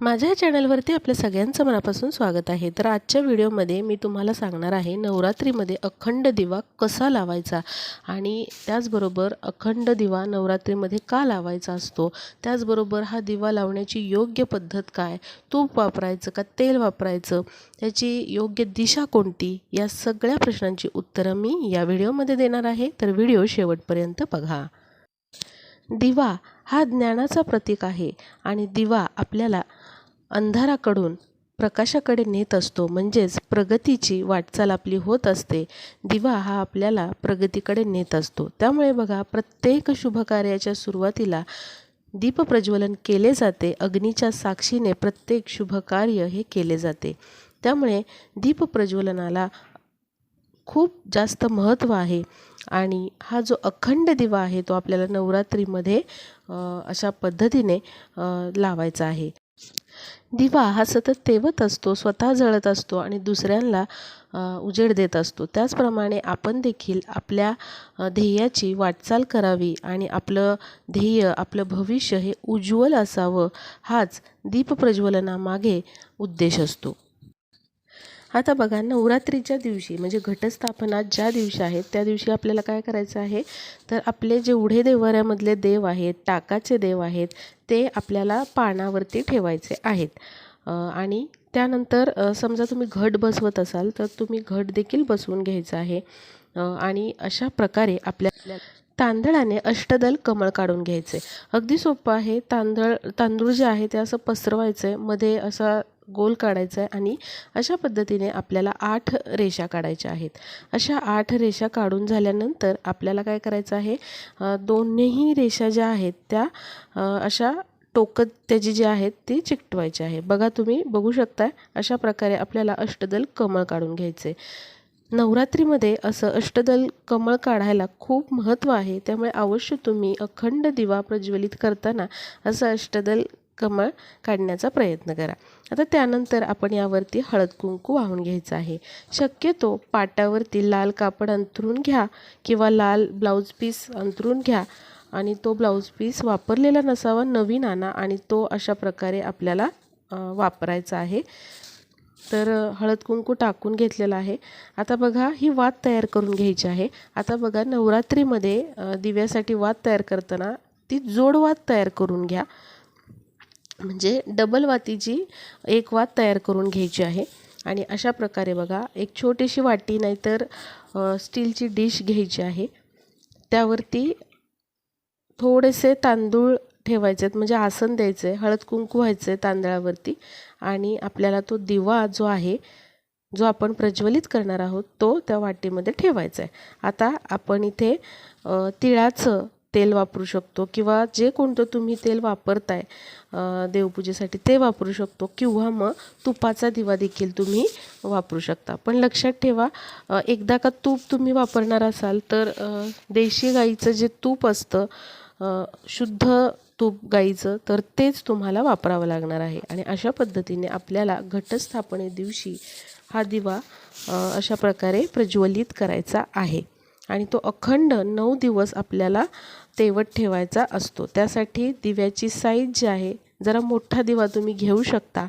माझ्या चॅनलवरती आपल्या सगळ्यांचं मनापासून स्वागत आहे। तर आजच्या व्हिडिओमध्ये मी तुम्हाला सांगणार आहे नवरात्रीमध्ये अखंड दिवा कसा लावायचा आणि त्याचबरोबर अखंड दिवा नवरात्रीमध्ये का लावायचा असतो, त्याचबरोबर हा दिवा लावण्याची योग्य पद्धत काय, तूप वापरायचं का तेल वापरायचं, त्याची योग्य दिशा कोणती, या सगळ्या प्रश्नांची उत्तरं मी या व्हिडिओमध्ये देणार आहे। तर व्हिडिओ शेवटपर्यंत बघा। दिवा हा ज्ञानाचा प्रतीक आहे आणि दिवा आपल्याला अंधाराकडून प्रकाशाकडे नेत असतो, म्हणजेच प्रगतीची वाटचाल आपली होत असते। दिवा हा आपल्याला प्रगतीकडे नेत असतो। त्यामुळे बघा, प्रत्येक शुभ कार्याच्या सुरुवातीला दीप प्रज्वलन केले जाते। अग्नीच्या साक्षीने प्रत्येक शुभ कार्य हे केले जाते। त्यामुळे दीप प्रज्वलनाला खूप जास्त महत्त्व आहे आणि हा जो अखंड दिवा आहे तो आपल्याला नवरात्रीमध्ये अशा पद्धतीने लावायचा आहे। दिवा हा सतत तेवत असतो, स्वतः जळत असतो आणि दुसऱ्यांना उजेड देत असतो। त्याचप्रमाणे आपण देखील आपल्या ध्येयाची वाटचाल करावी आणि आपलं ध्येय, आपलं भविष्य हे उज्ज्वल असावं, हाच दीप प्रज्वलनामागे उद्देश असतो। आता बघा, नवरात्रीच्या दिवशी म्हणजे घटस्थापना ज्या दिवशी आहे त्या दिवशी आपल्याला काय करायचं आहे, तर आपले जेवढे देव्हाऱ्यामधले देव आहेत, टाकाचे देव आहेत, ते आपल्याला पानावरती ठेवायचे आहेत। आणि त्यानंतर समजा तुम्ही घट बसवत असाल तर तुम्ही घट देखील बसवून घ्यायचं आहे। आणि अशा प्रकारे आपल्या तांदळाने अष्टदल कमळ काढून घ्यायचे। अगदी सोपं आहे। तांदूळ जे आहे ते असं पसरवायचं आहे, मध्ये असा गोल काढायचा आहे आणि अशा पद्धतीने आपल्याला 8 रेषा काढायच्या आहेत। अशा 8 रेषा काढून झाल्यानंतर आपल्याला काय करायचं आहे, दोन्ही रेषा ज्या आहेत त्या अशा टोकं त्याची जी आहेत ती चिकटवायची आहे। बघा, तुम्ही बघू शकता, अशा प्रकारे आपल्याला अष्टदल कमळ काढून घ्यायचे। नवरात्रीमध्ये असं अष्टदल कमळ काढायला खूप महत्त्व आहे। त्यामुळे अवश्य तुम्ही अखंड दिवा प्रज्वलित करताना असं अष्टदल कमळ काढण्याचा प्रयत्न करा। आता त्यानंतर आपण यावरती हळद कुंकू वाहून घ्यायचं आहे। शक्यतो पाटावरती लाल कापड अंथरून घ्या किंवा लाल ब्लाऊज पीस अंथरून घ्या आणि तो ब्लाऊज पीस वापरलेला नसावा, नवीन आणा आणि तो अशा प्रकारे आपल्याला वापरायचा आहे। तर हळद कुंकू टाकून घेतलेला आहे। आता बघा, ही वात तयार करून घ्यायची आहे। आता बघा, नवरात्रीमध्ये दिव्यासाठी वात तयार करताना ती जोड वात तयार करून घ्या, म्हणजे डबल वातीची एक वात तयार करून घ्यायची आहे। आणि अशा प्रकारे बघा, एक छोटीशी वाटी नाहीतर स्टीलची डिश घ्यायची आहे, त्यावरती थोडेसे तांदूळ ठेवायचे आहेत, म्हणजे आसन द्यायचं आहे, हळद कुंकू व्हायचं आहे तांदळावरती आणि आपल्याला तो दिवा जो आहे, जो आपण प्रज्वलित करणार आहोत, तो त्या वाटीमध्ये ठेवायचा आहे। आता आपण इथे तिळाचं तेल वापरू शकतो किंवा जे कोणतं तुम्ही तेल वापरताय देवपूजेसाठी ते वापरू शकतो, किंवा मग तुपाचा दिवा देखील तुम्ही वापरू शकता। पण लक्षात ठेवा, एकदा का तूप तुम्ही वापरणार असाल तर देशी गाईचं जे तूप असतं, शुद्ध तूप गाईचं, तर तेच तुम्हाला वापरावं लागणार आहे। आणि अशा पद्धतीने आपल्याला घटस्थापने दिवशी हा दिवा अशा प्रकारे प्रज्वलित करायचा आहे आणि तो अखंड 9 दिवस आपल्याला तेवत ठेवायचा असतो। त्यासाठी दिव्याची साईज जी आहे, जरा मोठा दिवा तुम्ही घेऊ शकता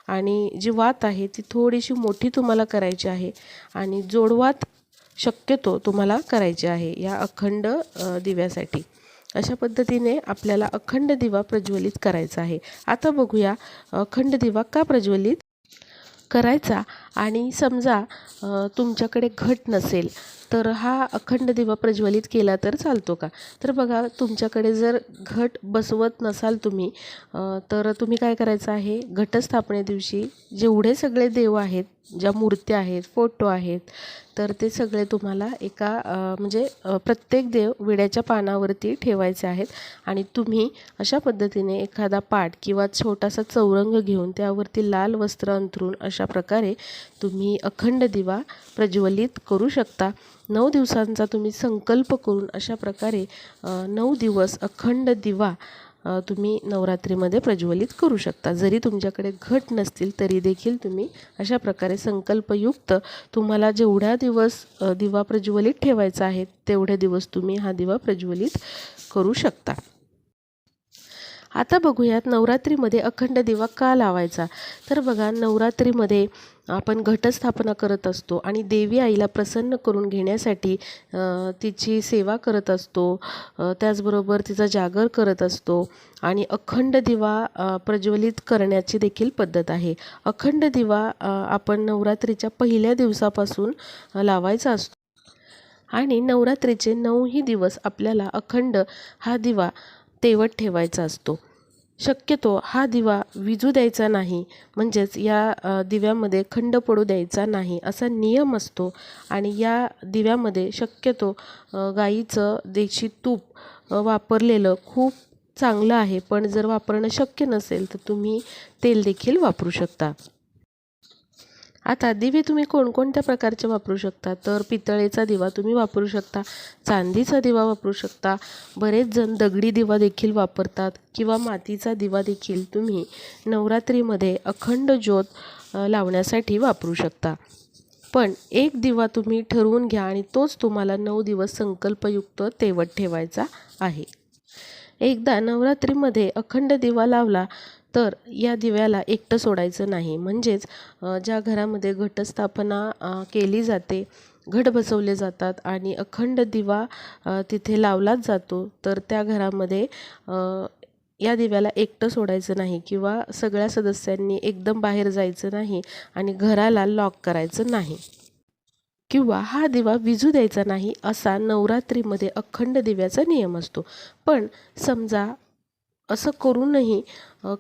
आणि जी वात आहे ती थोडीशी मोठी तुम्हाला करायची आहे आणि जोडवात शक्यतो तुम्हाला करायची आहे या अखंड दिव्यासाठी। अशा पद्धतीने आपल्याला अखंड दिवा प्रज्वलित करायचा आहे। आता बघूया अखंड दिवा का प्रज्वलित करायचा। आणि समजा तुमच्याकडे घट नसेल तर हा अखंड दिवा प्रज्वलित केला तर चालतो का? तर बघा, तुमच्याकडे जर घट बसवत नसाल तुम्ही, तर तुम्ही काय करायचं आहे, घटस्थापने दिवशी जेवढे सगळे देव आहेत, ज्या मूर्त्या आहेत, फोटो आहेत, तर ते सगळे तुम्हाला एका म्हणजे प्रत्येक देव विड्याच्या पानावरती ठेवायचे आहेत आणि तुम्ही अशा पद्धतीने एखादा पाट किंवा छोटासा चौरंग घेऊन त्यावरती लाल वस्त्र अंथरून अशा प्रकारे तुम्ही अखंड दिवा प्रज्वलित करू शकता। 9 दिवसांचा तुम्ही संकल्प करून अशा प्रकारे 9 दिवस अखंड दिवा तुम्ही नवरात्रीमध्ये प्रज्वलित करू शकता। जरी तुमच्याकडे घट नसतील तरी देखील तुम्ही अशा प्रकारे संकल्पयुक्त तुम्हाला जेवढ्या दिवस दिवा प्रज्वलित ठेवायचा आहे तेवढे दिवस तुम्ही हा दिवा प्रज्वलित करू शकता। आता बघूयात नवरात्रीमध्ये अखंड दिवा का लावायचा. तर बघा, नवरात्रीमध्ये आपण घटस्थापना करत असतो आणि देवी आईला प्रसन्न करून घेण्यासाठी तिची सेवा करत असतो, त्याचबरोबर तिचा जागर करत असतो आणि अखंड दिवा प्रज्वलित करण्याची देखील पद्धत आहे. अखंड दिवा आपण नवरात्रीच्या पहिल्या दिवसापासून लावायचा असतो आणि नवरात्रीचे 9ही दिवस आपल्याला अखंड हा दिवा तेवत ठेवायचा असतो. शक्यतो हा दिवा विझू द्यायचा नाही, म्हणजेच या दिव्यामध्ये खंड पडू द्यायचा नाही असा नियम असतो. आणि या दिव्यामध्ये शक्यतो गाईचं देशी तूप वापरलेलं खूप चांगलं आहे, पण जर वापरणं शक्य नसेल तर तुम्ही तेल देखील वापरू शकता. आता दिवे तुम्ही कोणकोणत्या प्रकारचे वापरू शकता. तर पितळेचा दिवा तुम्ही वापरू शकता, चांदीचा दिवा वापरू शकता, बरेच जण दगडी दिवा देखील वापरतात किंवा मातीचा दिवा देखील तुम्ही नवरात्रीमध्ये अखंड ज्योत लावण्यासाठी वापरू शकता. पण एक दिवा तुम्ही ठरवून घ्या आणि तोच तुम्हाला 9 दिवस संकल्पयुक्त तेवत ठेवायचा आहे. एकदा नवरात्रीमध्ये अखंड दिवा लावला तर या दिव्याला एकटं सोडायचं नाही. म्हणजेच ज्या घरामध्ये घटस्थापना केली जाते, घट बसवले जातात आणि अखंड दिवा तिथे लावलाच जातो, तर त्या घरामध्ये या दिव्याला एकटं सोडायचं नाही किंवा सगळ्या सदस्यांनी एकदम बाहेर जायचं नाही आणि घराला लॉक करायचं नाही किंवा हा दिवा विझू द्यायचा नाही, असा नवरात्रीमध्ये अखंड दिव्याचा नियम असतो. पण समजा असं करूनही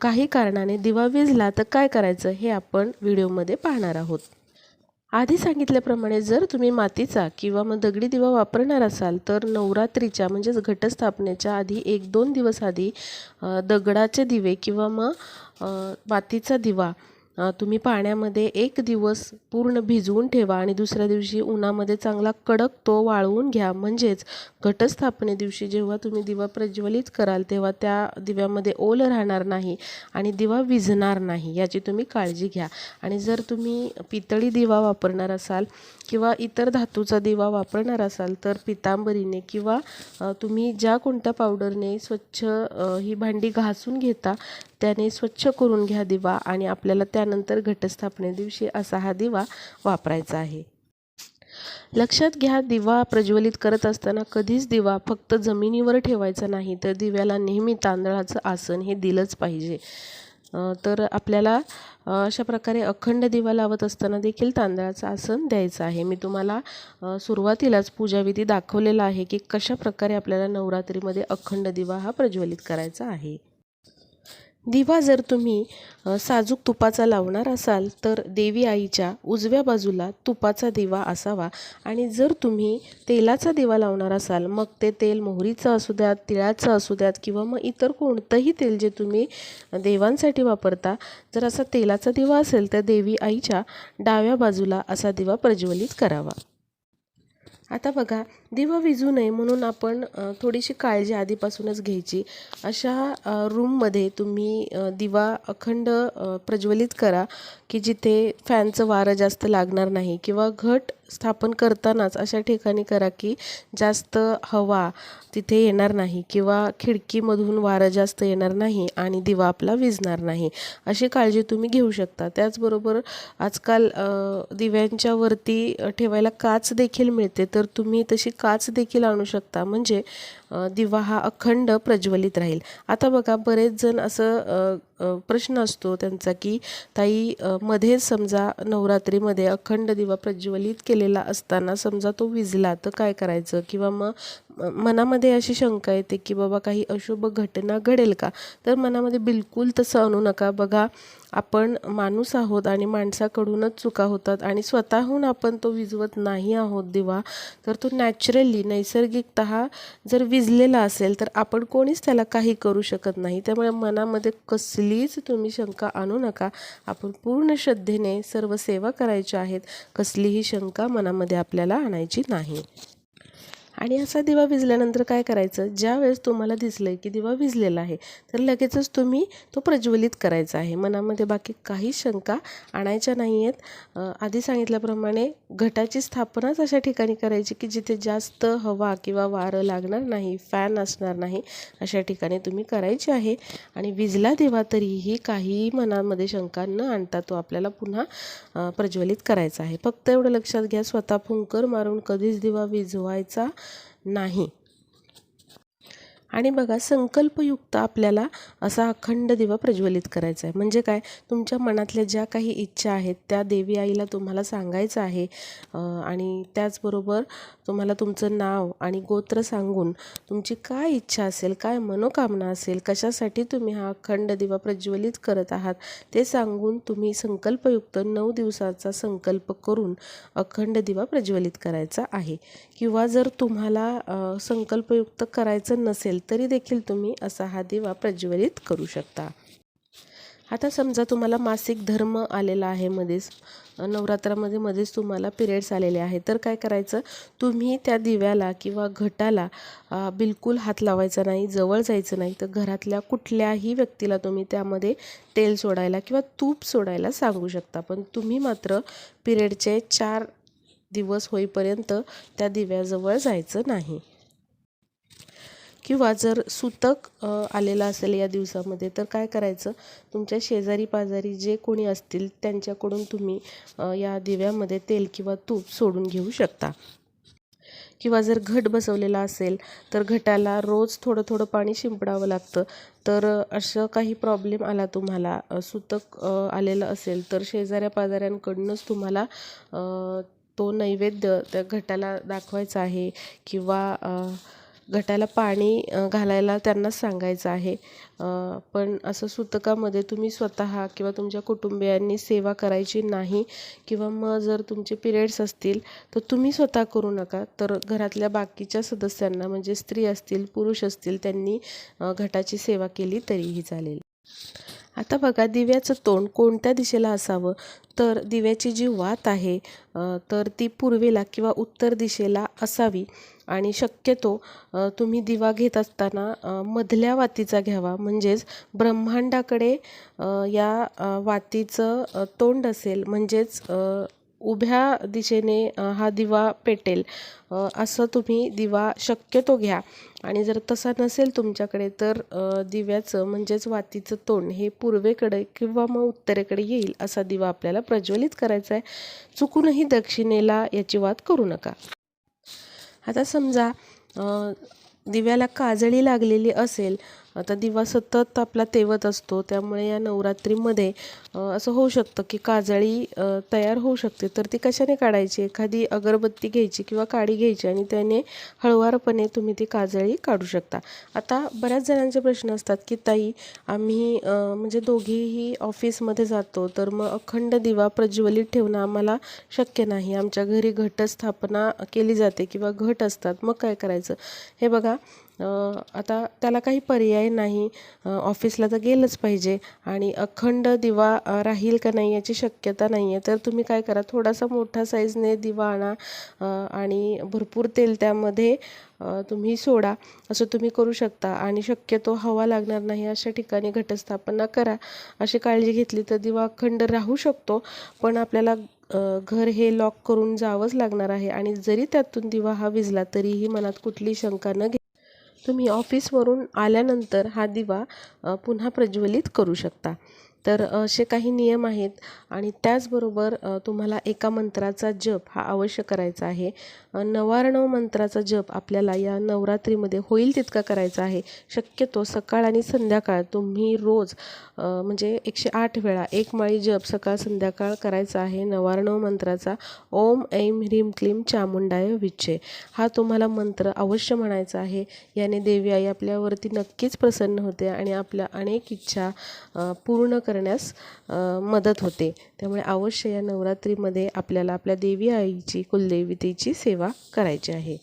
काही कारणाने दिवा विझला तर काय करायचं हे आपण व्हिडिओमध्ये पाहणार आहोत. आधी सांगितल्याप्रमाणे जर तुम्ही मातीचा किंवा मग दगडी दिवा वापरणार असाल तर नवरात्रीच्या म्हणजेच घटस्थापनेच्या आधी 1-2 दिवस आधी दगडाचे दिवे किंवा मग मातीचा दिवा तुम्ही पाण्यामध्ये 1 दिवस पूर्ण भिजवून ठेवा आणि दुसऱ्या दिवशी उन्हामध्ये चांगला कडक तो वाळवून घ्या. म्हणजेच घटस्थापने दिवशी जेव्हा तुम्ही दिवा प्रज्वलित कराल तेव्हा त्या दिव्यामध्ये ओल राहणार नाही आणि दिवा विझणार नाही, याची तुम्ही काळजी घ्या. आणि जर तुम्ही पितळी दिवा वापरणार असाल किंवा इतर धातूचा दिवा वापरणार असाल तर पितांबरीने किंवा तुम्ही ज्या कोणत्या पावडरने स्वच्छ ही भांडी घासून घेता त्याने स्वच्छ करून घ्या दिवा आणि आपल्याला त्यानंतर घटस्थापने दिवशी असा हा दिवा वापरायचा आहे. लक्षात घ्या, दिवा प्रज्वलित करत असताना कधीच दिवा फक्त जमिनीवर ठेवायचा नाही, तर दिव्याला नेहमी तांदळाचं आसन हे दिलंच पाहिजे. तर आपल्याला अशा प्रकारे अखंड दिवा लावत असताना देखील तांदळाचं आसन द्यायचं आहे. मी तुम्हाला सुरुवातीलाच पूजाविधी दाखवलेला आहे की कशा प्रकारे आपल्याला नवरात्रीमध्ये अखंड दिवा हा प्रज्वलित करायचा आहे. दिवा जर तुम्ही साजूक तुपाचा लावणार असाल तर देवी आईच्या उजव्या बाजूला तुपाचा दिवा असावा आणि जर तुम्ही तेलाचा दिवा लावणार असाल मग ते तेल मोहरीचं असू द्यात, तिळाचं असू द्यात किंवा मग इतर कोणतंही तेल जे तुम्ही देवांसाठी वापरता, जर असा तेलाचा दिवा असेल तर देवी आईच्या डाव्या बाजूला असा दिवा प्रज्वलित करावा. आता बघा, दिवा विझू नये म्हणून आपण थोडीशी काळजी आधीपासूनच घ्यायची. अशा रूममध्ये तुम्ही दिवा अखंड प्रज्वलित करा की जिथे फॅनचं वारं जास्त लागणार नाही किंवा घट स्थापन करतानाच अशा ठिकाणी करा की जास्त हवा तिथे येणार नाही किंवा खिडकीमधून वारं जास्त येणार नाही आणि दिवा आपला विझणार नाही, अशी काळजी तुम्ही घेऊ शकता. त्याचबरोबर आजकाल दिव्यांच्या वरती ठेवायला काच देखील मिळते, तर तुम्ही तशी काच देखील आणू शकता, म्हणजे दिवा हा अखंड प्रज्वलित राहील. आता बघा, बरेच जण असं प्रश्न असतो त्यांचा की ताई मध्येच समजा नवरात्रीमध्ये अखंड दिवा प्रज्वलित केलेला असताना समजा तो विझला तर काय करायचं, किंवा मग मनामध्ये अशी शंका येते की बाबा काही अशुभ घटना घडेल का. तर मनामध्ये बिलकुल तसं आणू नका. बघा, आपण माणूस आहोत आणि माणसाकडूनच चुका होतात आणि स्वतःहून आपण तो विझवत नाही आहोत दिवा, तर तो नॅचरली नैसर्गिकतः जर विझलेला असेल तर आपण कोणीच त्याला काही करू शकत नाही. त्यामुळे मनामध्ये कसलीच तुम्ही शंका आणू नका. आपण पूर्ण श्रद्धेने सर्व सेवा करायच्या आहेत, कसलीही शंका मनामध्ये आपल्याला आणायची नाही. आणि असा दिवा विझल्यानंतर काय करायचं, ज्यावेळेस तुम्हाला दिसलं की दिवा विझलेला आहे तर लगेचच तुम्ही तो प्रज्वलित करायचा आहे. मनामध्ये बाकी काही शंका आणायच्या नाही आहेत. आधी सांगितल्याप्रमाणे घटाची स्थापनाच अशा ठिकाणी करायची की जिथे जास्त हवा किंवा वारं लागणार नाही, फॅन असणार नाही, अशा ठिकाणी तुम्ही करायची आहे. आणि विझला दिवा तरीही काही मनामध्ये शंका न आणता तो आपल्याला पुन्हा प्रज्वलित करायचा आहे. फक्त एवढं लक्षात घ्या, स्वतः फुंकर मारून कधीच दिवा विझवायचा नाही. आणि बघा, संकल्पयुक्त आपल्याला असा अखंड दिवा प्रज्वलित करायचा आहे. म्हणजे काय, तुमच्या मनातल्या ज्या काही इच्छा आहेत त्या देवी आईला तुम्हाला सांगायचं आहे. आणि त्याचबरोबर तुम्हाला तुमचं नाव आणि गोत्र सांगून तुमची काय इच्छा असेल, काय मनोकामना असेल, कशासाठी तुम्ही हा अखंड दिवा प्रज्वलित करत आहात ते सांगून तुम्ही संकल्पयुक्त 9 दिवसाचा संकल्प करून अखंड दिवा प्रज्वलित करायचा आहे. किंवा जर तुम्हाला संकल्पयुक्त करायचं नसेल तरी देखील तुम्ही असा हा दिवा प्रज्वलित करू शकता. आता समजा तुम्हाला मासिक धर्म आलेला आहे, मध्येच नवरात्रामध्ये मध्येच तुम्हाला पिरियड्स आलेले आहे, तर काय करायचं, तुम्ही त्या दिव्याला किंवा घटाला बिलकुल हात लावायचा नाही, जवळ जायचं नाही. तर घरातल्या कुठल्याही व्यक्तीला तुम्ही त्यामध्ये तेल सोडायला किंवा तूप सोडायला सांगू शकता. पण तुम्ही मात्र पिरियडचे 4 दिवस होईपर्यंत त्या दिव्याजवळ जायचं नाही. किंवा जर सूतक आलेला असेल या दिवसामध्ये तर काय करायचं, तुमच्या शेजारी पाजारी जे कोणी असतील त्यांच्याकडून तुम्ही या दिव्यामध्ये तेल किंवा तूप सोडून घेऊ शकता. किंवा जर घट बसवलेला असेल तर घटाला रोज थोडं थोडं पाणी शिंपडावं लागतं. तर असं काही प्रॉब्लेम आला तुम्हाला, सूतक आलेलं असेल तर शेजाऱ्या पाजाऱ्यांकडूनच तुम्हाला तो नैवेद्य त्या घटाला दाखवायचा आहे. किंवा घटाला पाणी घालायला त्यांनाच सांगायचं आहे. पण असं सूतकामध्ये तुम्ही स्वतः किंवा तुमच्या कुटुंबियांनी सेवा करायची नाही. किंवा मग जर तुमचे पिरियड्स असतील तर तुम्ही स्वतः करू नका, तर घरातल्या बाकीच्या सदस्यांना, म्हणजे स्त्री असतील पुरुष असतील, त्यांनी घटाची सेवा केली तरीही चालेल. आता बघा, दिव्याचं तोंड कोणत्या दिशेला असावं, तर दिव्याची जी वात आहे तर ती पूर्वेला किंवा उत्तर दिशेला असावी. आणि शक्यतो तुम्ही दिवा घेत असताना मधल्या वातीचा घ्यावा, म्हणजेच ब्रह्मांडाकडे या वातीचं तोंड असेल, म्हणजेच उभ्या दिशेने हा दिवा पेटेल असं तुम्ही दिवा शक्यतो घ्या. आणि जर तसा नसेल तुमच्याकडे तर दिव्याचं म्हणजेच वातीचं तोंड हे पूर्वेकडे किंवा मग उत्तरेकडे येईल असा दिवा आपल्याला प्रज्वलित करायचा आहे. चुकूनही दक्षिणेला याची वात करू नका. आता समजा दिव्याला काजळी लागलेली असेल, आता दिवा सतत आपला तेवत असतो, त्यामुळे या नवरात्रीमध्ये असं होऊ शकतं की काजळी तयार होऊ शकते. तर ती कशाने काढायची, एखादी अगरबत्ती घ्यायची किंवा काडी घ्यायची आणि त्याने हळुवारपणे तुम्ही ती काजळी काढू शकता. आता बऱ्याच जणांचे प्रश्न असतात की ताई, आम्ही म्हणजे दोघेही ऑफिसमध्ये जातो, तर मग अखंड दिवा प्रज्वलित ठेवणं आम्हाला शक्य नाही, आमच्या घरी घटस्थापना केली जाते किंवा घट असतात, मग काय करायचं. हे बघा, आता त्याला काही पर्याय नाही, ऑफिसला तर गेलंच पाहिजे आणि अखंड दिवा राहील का नाही याची शक्यता नाही आहे. तर तुम्ही काय करा, थोडासा मोठा साईजने दिवा आणा आणि भरपूर तेल त्यामध्ये तुम्ही सोडा, असं तुम्ही करू शकता. आणि शक्यतो हवा लागणार नाही अशा ठिकाणी घटस्थापना करा. अशी काळजी घेतली तर दिवा अखंड राहू शकतो. पण आपल्याला घर हे लॉक करून जावंच लागणार आहे. आणि जरी त्यातून दिवा हा विझला तरीही मनात कुठली शंका न घे, तुम्ही ऑफिसवरून आल्यानंतर हा दिवा पुन्हा प्रज्वलित करू शकता. तर असे काही नियम आहेत. आणि त्याचबरोबर तुम्हाला एका मंत्राचा जप हा अवश्य करायचा आहे. 99 मंत्राचा जप आपल्याला या नवरात्रीमध्ये होईल तितका करायचा आहे. शक्यतो सकाळ आणि संध्याकाळ तुम्ही रोज म्हणजे 108 वेळा एक माळी जप सकाळ संध्याकाळ करायचा आहे 99 मंत्राचा. ओम ऐं ह्रीं क्लीं चामुंडाय विच्चे हा तुम्हाला मंत्र अवश्य म्हणायचा आहे. याने देवी आई आपल्यावरती नक्कीच प्रसन्न होते आणि आपल्या अनेक इच्छा पूर्ण करण्यास मदत होते. त्यामुळे अवश्य या नवरात्रीमध्ये आपल्याला आपल्या देवी आईची, कुलदेवतेची सेवा करायची आहे.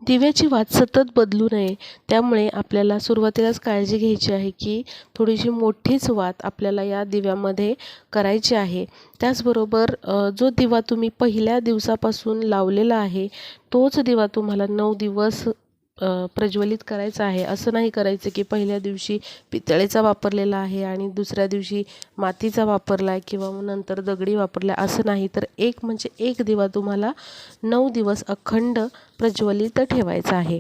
दिव्याची वात सतत बदलू नये, त्यामुळे आपल्याला सुरुवातीलाच काळजी घ्यायची आहे की थोडीशी मोठीच वात आपल्याला या दिव्यामध्ये करायची आहे. त्याचबरोबर जो दिवा तुम्ही पहिल्या दिवसापासून लावलेला आहे तोच दिवा तुम्हाला 9 दिवस प्रज्वलित करायचा आहे. असं नाही करायचं की पहिल्या दिवशी पितळेचा वापरलेला आहे आणि दुसऱ्या दिवशी मातीचा वापरला आहे किंवा मग नंतर दगडी वापरला आहे, असं नाही. तर एक म्हणजे एक दिवा तुम्हाला 9 दिवस अखंड प्रज्वलित ठेवायचा आहे.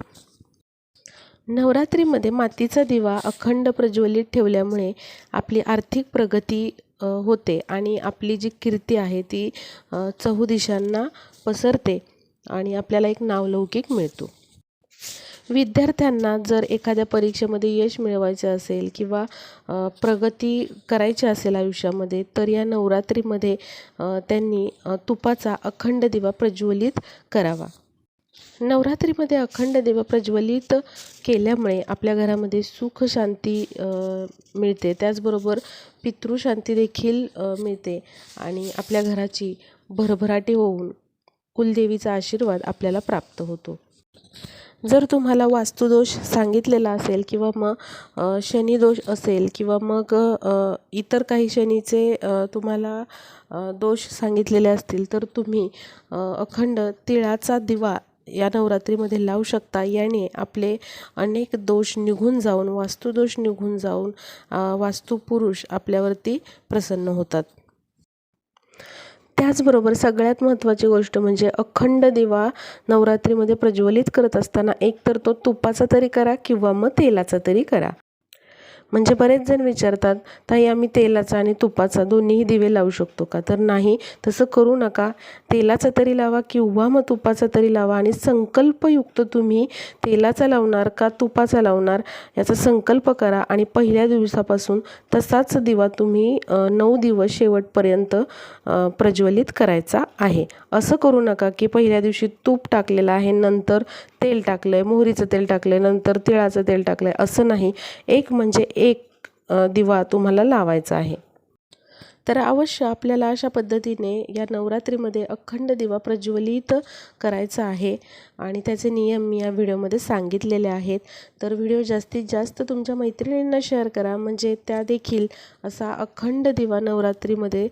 नवरात्रीमध्ये मातीचा दिवा अखंड प्रज्वलित ठेवल्यामुळे आपली आर्थिक प्रगती होते आणि आपली जी कीर्ती आहे ती चहुदिशांना पसरते आणि आपल्याला एक नावलौकिक मिळतो. विद्यार्थ्यांना जर एखाद्या परीक्षेमध्ये यश मिळवायचं असेल किंवा प्रगती करायची असेल आयुष्यामध्ये, तर या नवरात्रीमध्ये त्यांनी तुपाचा अखंड दिवा प्रज्वलित करावा. नवरात्रीमध्ये अखंड दिवा प्रज्वलित केल्यामुळे आपल्या घरामध्ये सुख शांती मिळते. त्याचबरोबर पितृशांती देखील मिळते आणि आपल्या घराची भरभराटी होऊन कुलदेवीचा आशीर्वाद आपल्याला प्राप्त होतो. जर तुम्हाला वास्तुदोष सांगितलेला असेल किंवा मग शनिदोष असेल किंवा मग इतर काही शनीचे तुम्हाला दोष सांगितलेले असतील, तर तुम्ही अखंड तिळाचा दिवा या नवरात्रीमध्ये लावू शकता. याने आपले अनेक दोष निघून जाऊन, वास्तुदोष निघून जाऊन वास्तुपुरुष आपल्यावरती प्रसन्न होतात. त्याचबरोबर सगळ्यात महत्त्वाची गोष्ट म्हणजे अखंड दिवा नवरात्रीमध्ये प्रज्वलित करत असताना एकतर तो तुपाचा तरी करा किंवा मग तेलाचा तरी करा. म्हणजे बरेच जण विचारतात, ताई आम्ही तेलाचा आणि तुपाचा दोन्हीही दिवे लावू शकतो का? तर नाही, तसं करू नका. तेलाचा तरी लावा किंवा मग तुपाचा तरी लावा आणि संकल्पयुक्त तुम्ही तेलाचा लावणार का तुपाचा लावणार याचा संकल्प करा आणि पहिल्या दिवसापासून तसाच दिवा तुम्ही 9 दिवस शेवटपर्यंत प्रज्वलित करायचा आहे. असं करू नका की पहिल्या दिवशी तूप टाकलेलं आहे, नंतर तेल टाकलं आहे, मोहरीचं तेल टाकलं आहे, नंतर तिळाचं तेल टाकलं आहे, असं नाही. एक म्हणजे एक दिवा तुम्हाला लावायचा आहे. तर अवश्य आपल्याला अशा पद्धतीने या नवरात्रीमध्ये अखंड दिवा प्रज्वलित करायचा आहे आणि त्याचे नियम मी या व्हिडिओमध्ये सांगितलेले आहेत. तर व्हिडिओ जास्तीत जास्त तुमच्या मैत्रिणींना शेअर करा, म्हणजे त्या देखील असा अखंड दिवा नवरात्रीमध्ये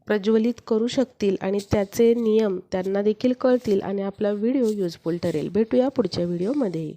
प्रज्वलित करू शकतील आणि त्याचे नियम त्यांना देखील कळतील आणि आपला व्हिडिओ युजफुल ठरेल. भेटूया पुढच्या व्हिडिओमध्ये.